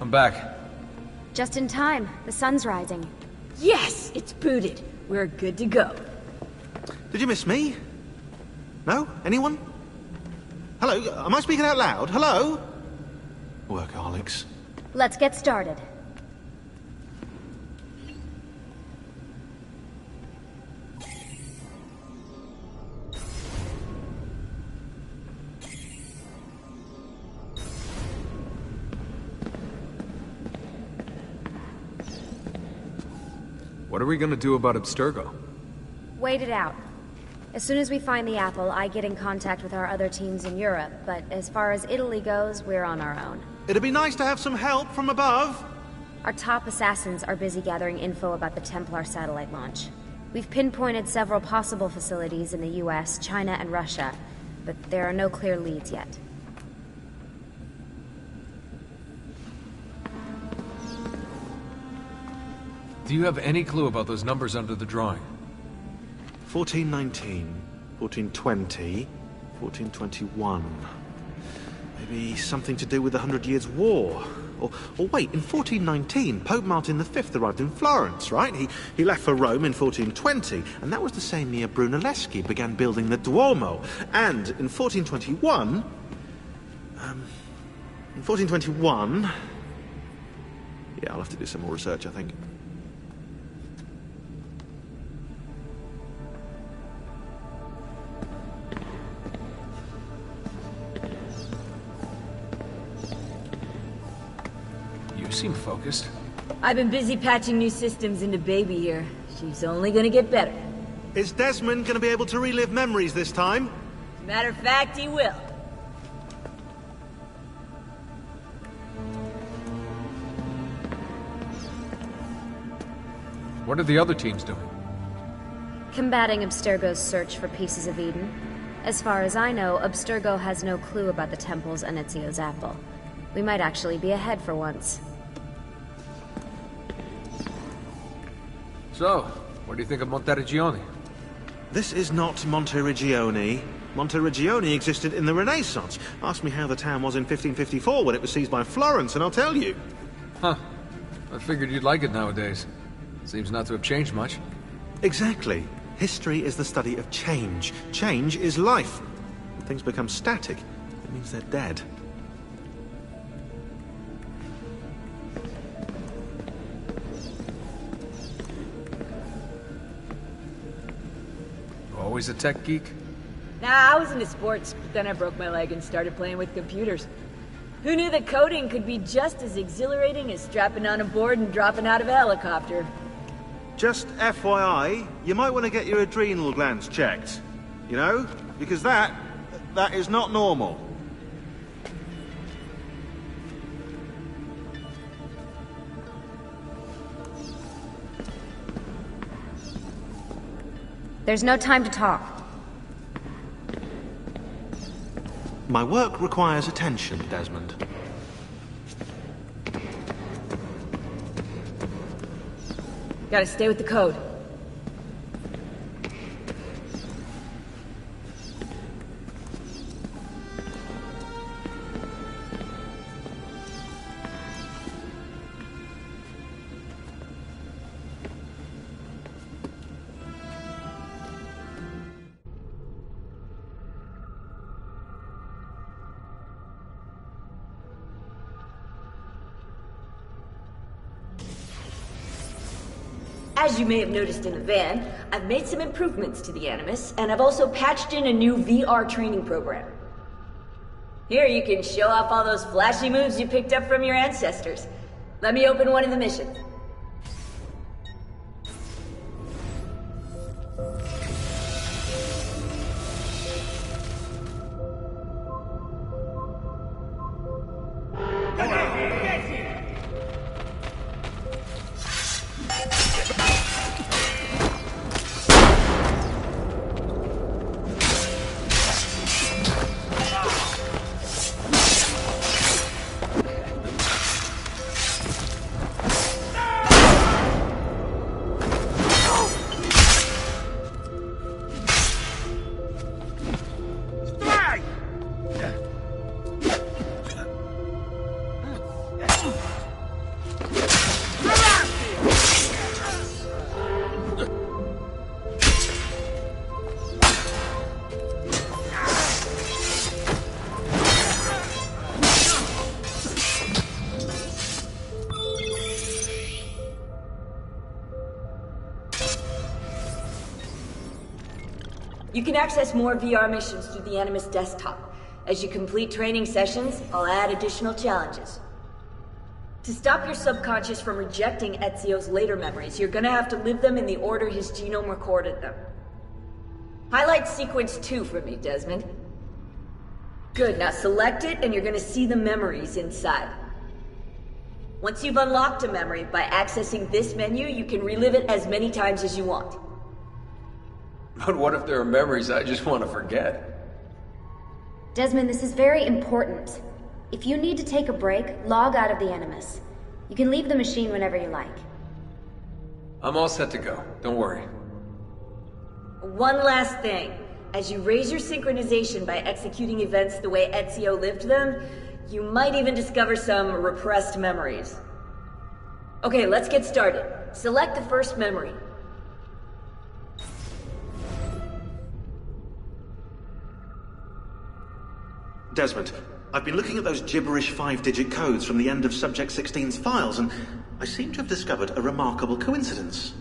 I'm back. Just in time. The sun's rising. Yes! It's booted. We're good to go. Did you miss me? No? Anyone? Hello? Am I speaking out loud? Hello? Workaholics. Let's get started. What are we gonna do about Abstergo? Wait it out. As soon as we find the apple, I get in contact with our other teams in Europe, but as far as Italy goes, we're on our own. It'd be nice to have some help from above. Our top assassins are busy gathering info about the Templar satellite launch. We've pinpointed several possible facilities in the US, China, and Russia, but there are no clear leads yet. Do you have any clue about those numbers under the drawing? 1419, 1420, 1421. Maybe something to do with the 100 Years' War. Or wait, in 1419, Pope Martin V arrived in Florence, right? He left for Rome in 1420, and that was the same year Brunelleschi began building the Duomo. And in 1421... Yeah, I'll have to do some more research, I think. You seem focused. I've been busy patching new systems into Baby here. She's only gonna get better. Is Desmond gonna be able to relive memories this time? Matter of fact, he will. What are the other teams doing? Combating Abstergo's search for pieces of Eden. As far as I know, Abstergo has no clue about the temples and Ezio's apple. We might actually be ahead for once. So, what do you think of Monteriggioni? This is not Monteriggioni. Monteriggioni existed in the Renaissance. Ask me how the town was in 1554 when it was seized by Florence, and I'll tell you. Huh. I figured you'd like it nowadays. Seems not to have changed much. Exactly. History is the study of change. Change is life. When things become static, it means they're dead. Always a tech geek? Nah, I was into sports, but then I broke my leg and started playing with computers. Who knew that coding could be just as exhilarating as strapping on a board and dropping out of a helicopter? Just FYI, you might want to get your adrenal glands checked. You know? Because that is not normal. There's no time to talk. My work requires attention, Desmond. Gotta stay with the code. As you may have noticed in the van, I've made some improvements to the Animus, and I've also patched in a new VR training program. Here you can show off all those flashy moves you picked up from your ancestors. Let me open one of the missions. You can access more VR missions through the Animus desktop. As you complete training sessions, I'll add additional challenges. To stop your subconscious from rejecting Ezio's later memories, you're gonna have to live them in the order his genome recorded them. Highlight sequence 2 for me, Desmond. Good, now select it and you're gonna see the memories inside. Once you've unlocked a memory, by accessing this menu, you can relive it as many times as you want. But what if there are memories I just want to forget? Desmond, this is very important. If you need to take a break, log out of the Animus. You can leave the machine whenever you like. I'm all set to go. Don't worry. One last thing. As you raise your synchronization by executing events the way Ezio lived them, you might even discover some repressed memories. Okay, let's get started. Select the first memory. Desmond, I've been looking at those gibberish 5-digit codes from the end of Subject 16's files, and I seem to have discovered a remarkable coincidence.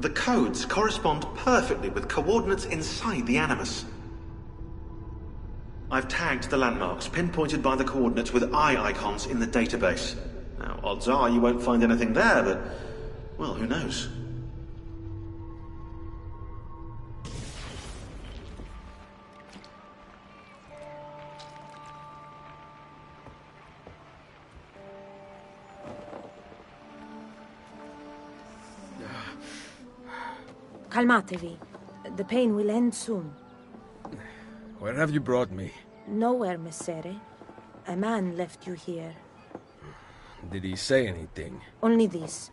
The codes correspond perfectly with coordinates inside the Animus. I've tagged the landmarks, pinpointed by the coordinates with eye icons in the database. Now, odds are you won't find anything there, but, well, who knows? Calmatevi. The pain will end soon. Where have you brought me? Nowhere, Messere. A man left you here. Did he say anything? Only this.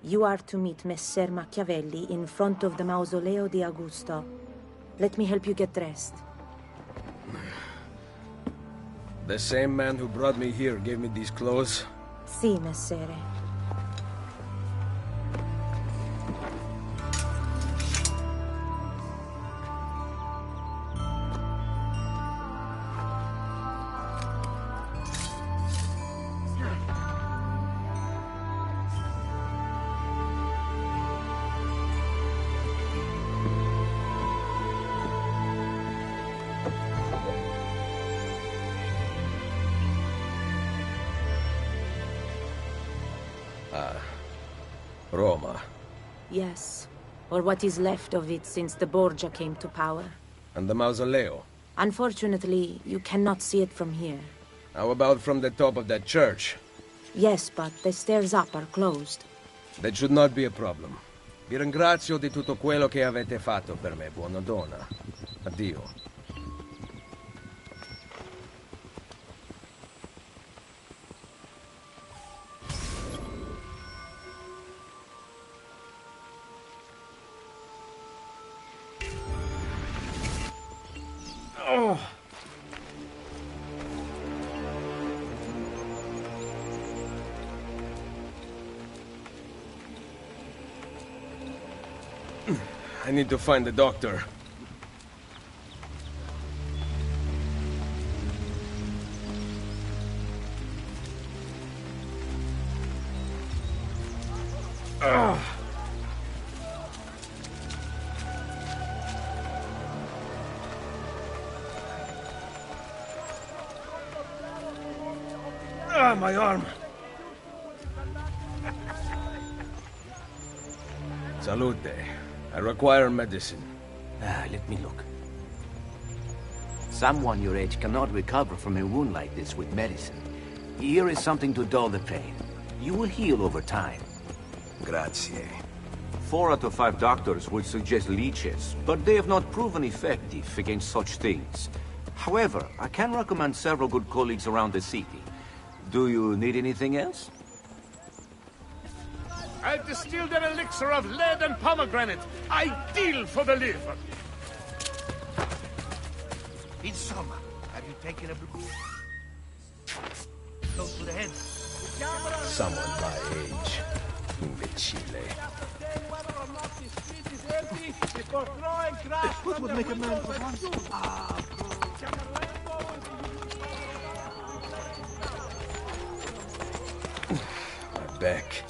You are to meet Messer Machiavelli in front of the Mausoleo di Augusto. Let me help you get dressed. The same man who brought me here gave me these clothes? Si, Messere. Roma. Yes, or what is left of it since the Borgia came to power. And the Mausoleo? Unfortunately, you cannot see it from here. How about from the top of that church? Yes, but the stairs up are closed. That should not be a problem. Vi ringrazio di tutto quello che avete fatto per me, buona donna. Addio. I need to find the doctor. My arm. Salute. I require medicine. Let me look. Someone your age cannot recover from a wound like this with medicine. Here is something to dull the pain. You will heal over time. Grazie. 4 out of 5 doctors would suggest leeches, but they have not proven effective against such things. However, I can recommend several good colleagues around the city. Do you need anything else? I've distilled an elixir of lead and pomegranate, ideal for the liver. Insomma, have you taken a close to the head? Someone my age. Imbecile. What would make a man for once? My back.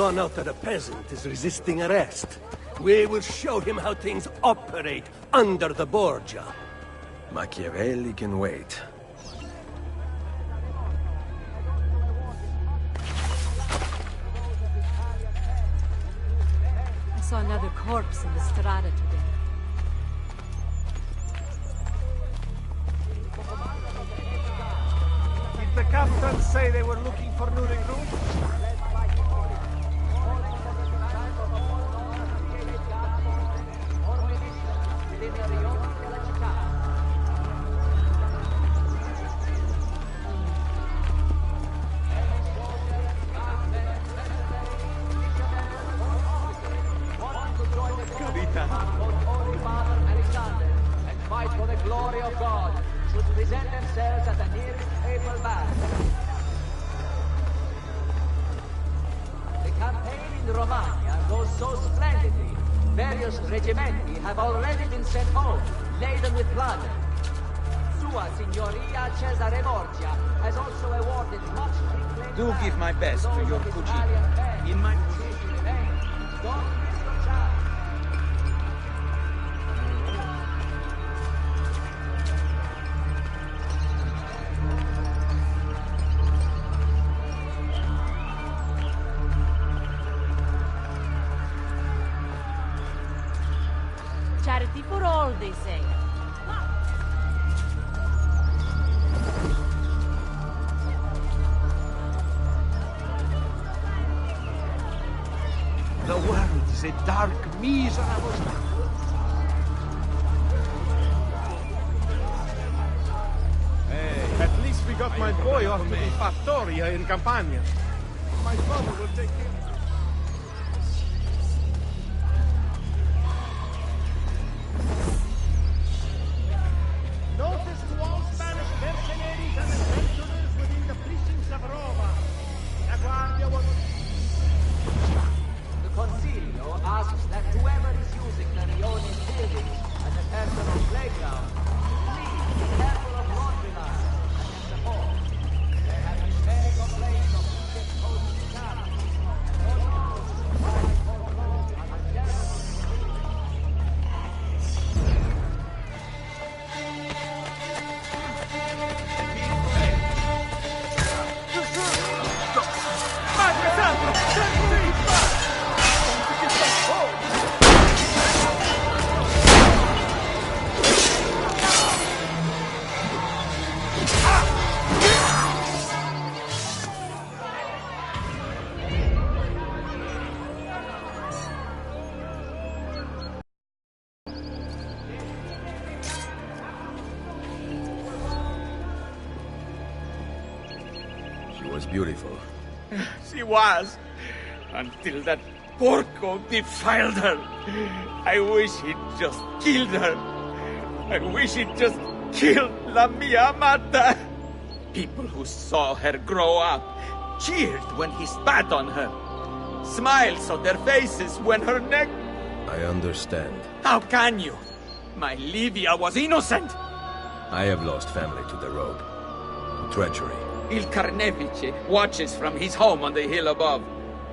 gone out that a peasant is resisting arrest. We will show him how things operate under the Borgia. Machiavelli can wait. I saw another corpse in the Strada today. Did the captain say they were looking for new recruits? Fight for the glory of God, should present themselves at the nearest papal bath. The campaign in Romagna goes so splendidly. Various regimenti have already been sent home, laden with plunder. Sua Signoria Cesare Borgia has also awarded much reclaimed Do give my best to your cugino. In my Don't miss your chance. Charity for all, they say. The world is a dark, miserable... Hey, at least we got my boy off to the Fattoria in Campania. My father will take care. Notice to all Spanish mercenaries and adventurers within the precincts of Roma. La Guardia was... The Concilio asks that whoever is using the Rione's buildings as a personal playground, please be careful of laundry lines and their support. There have been many complaints of decomposing cars. Beautiful. She was, until that porco defiled her. I wish he'd just killed her. I wish he'd just killed La Mia Amata. People who saw her grow up cheered when he spat on her. Smiles on their faces when her neck... I understand. How can you? My Livia was innocent. I have lost family to the road. Treachery. Il Carnefice watches from his home on the hill above.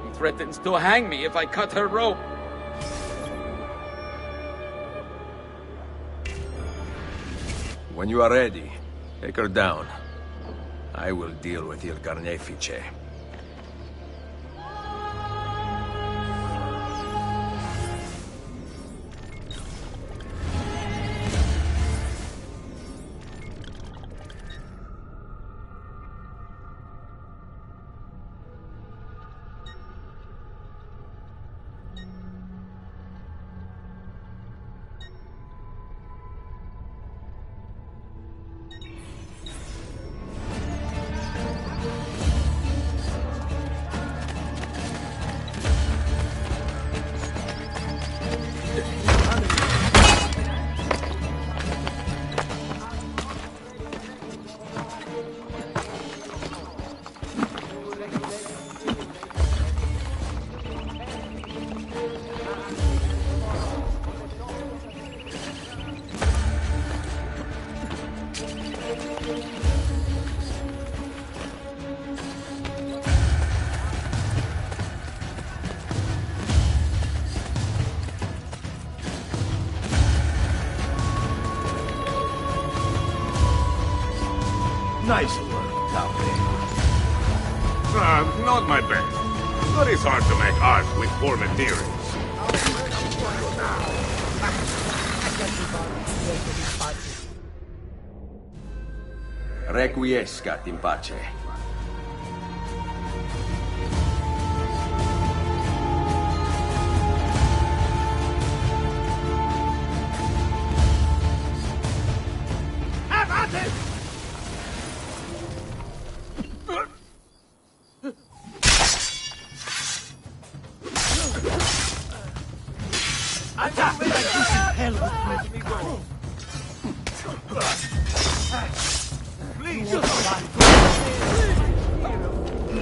He threatens to hang me if I cut her rope. When you are ready, take her down. I will deal with Il Carnefice. Nice work, Captain. Not my best. But it's hard to make art with poor materials. Requiescat in pace. Have at it! Attack! Hell with me. Please, you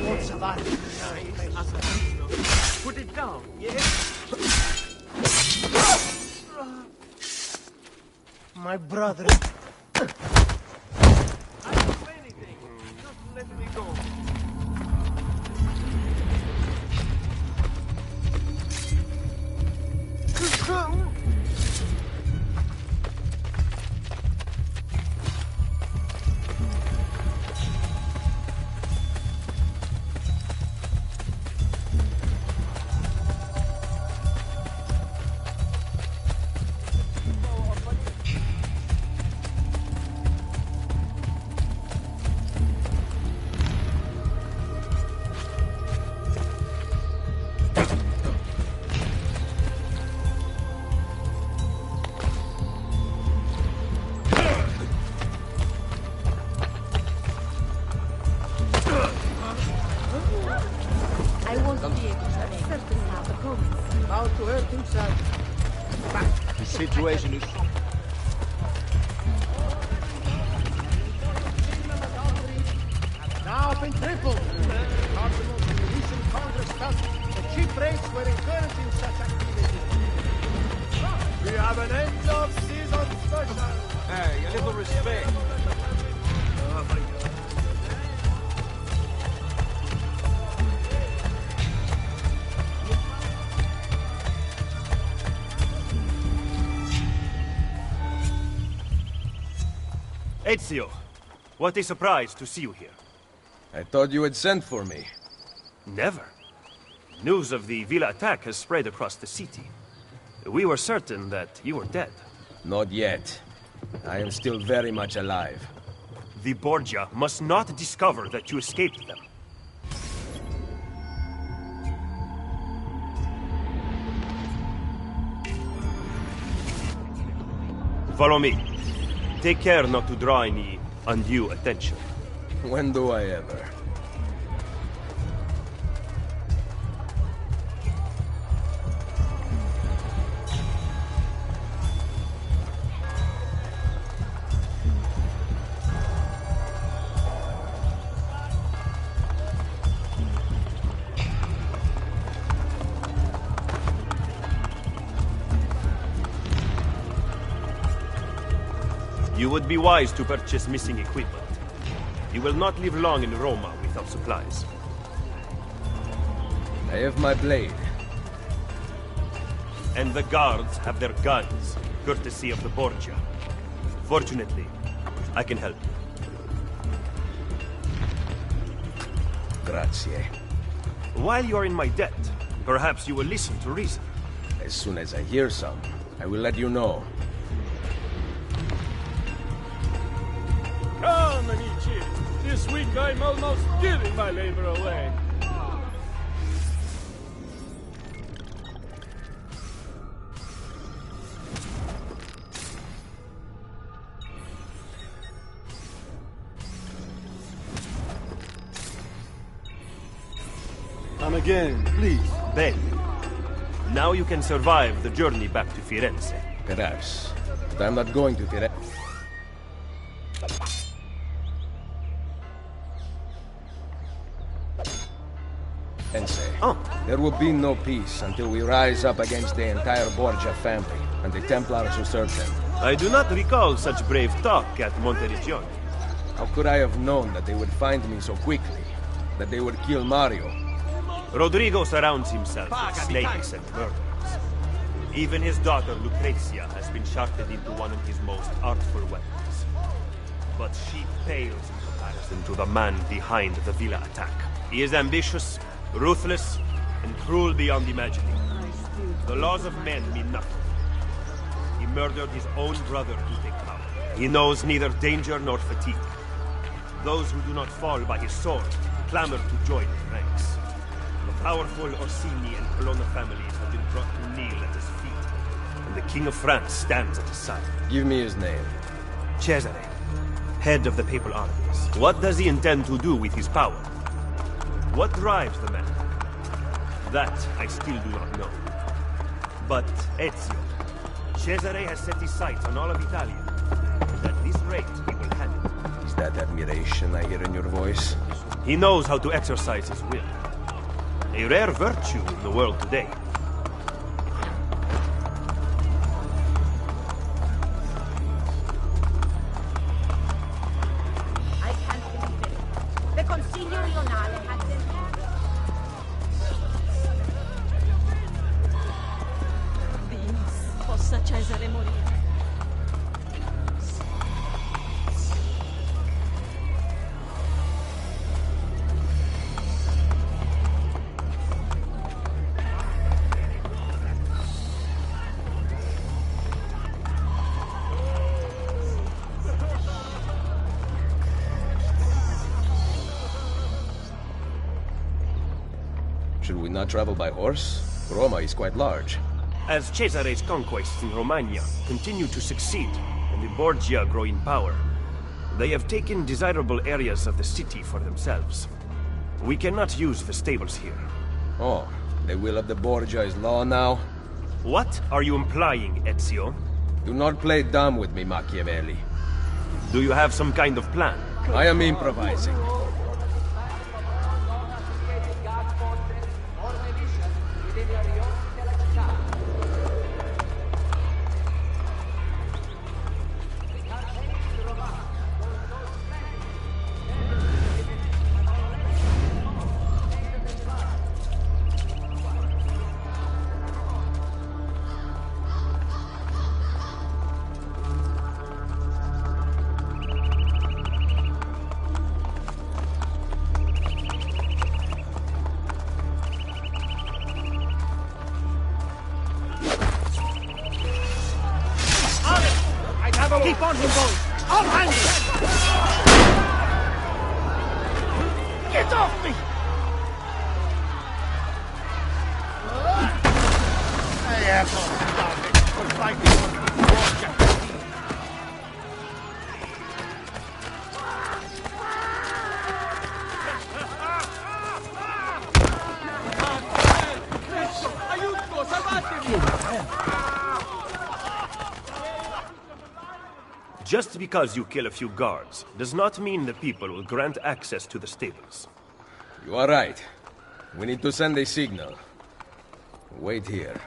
won't survive. Put it down, yes? My brother. I'll do anything. Just let me go. The situation is... Now been tripled. Cardinals in the recent Congress felt the cheap rates were encouraging such activity. We have an end of season special. Hey, a little respect. Ezio, what a surprise to see you here. I thought you had sent for me. Never. News of the Villa attack has spread across the city. We were certain that you were dead. Not yet. I am still very much alive. The Borgia must not discover that you escaped them. Follow me. Take care not to draw any undue attention. When do I ever? You would be wise to purchase missing equipment. You will not live long in Roma without supplies. I have my blade. And the guards have their guns, courtesy of the Borgia. Fortunately, I can help you. Grazie. While you are in my debt, perhaps you will listen to reason. As soon as I hear some, I will let you know. Come, amici. This week I'm almost giving my labor away. Come again, please. Ben. Now you can survive the journey back to Firenze. Perhaps. But I'm not going to Firenze. There will be no peace until we rise up against the entire Borgia family and the Templars who serve them. I do not recall such brave talk at Monteriggioni. How could I have known that they would find me so quickly? That they would kill Mario? Rodrigo surrounds himself with snakes and murderers. Even his daughter Lucrezia has been sharpened into one of his most artful weapons. But she pales in comparison. comparison to the man behind the villa attack. He is ambitious, ruthless, and cruel beyond imagining. The laws of men mean nothing. He murdered his own brother to take power. He knows neither danger nor fatigue. Those who do not fall by his sword clamor to join his ranks. The powerful Orsini and Colonna families have been brought to kneel at his feet, and the King of France stands at his side. Give me his name. Cesare, head of the papal armies. What does he intend to do with his power? What drives the man? That I still do not know. But Ezio, Cesare has set his sights on all of Italia, and at this rate he will have it. Is that admiration I hear in your voice? He knows how to exercise his will. A rare virtue in the world today. I can't believe it. The Consiglio Rionale has been... Dios, possa Cesare morire. Should we not travel by horse? Roma is quite large. As Cesare's conquests in Romagna continue to succeed, and the Borgia grow in power, they have taken desirable areas of the city for themselves. We cannot use the stables here. Oh, the will of the Borgia is law now? What are you implying, Ezio? Do not play dumb with me, Machiavelli. Do you have some kind of plan? I am improvising. Keep on him, boys! All hands! Get off me! I have no doubt for fighting on the Borgia. Aiuto, salvatemi! Just because you kill a few guards does not mean the people will grant access to the stables. You are right. We need to send a signal. Wait here.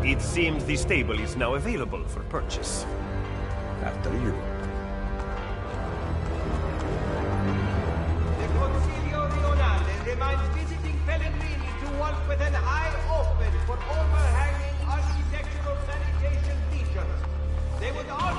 It seems the stable is now available for purchase. After you. The Consiglio Rionale reminds visiting Pellegrini to walk with an eye open for overhanging architectural sanitation features. They would also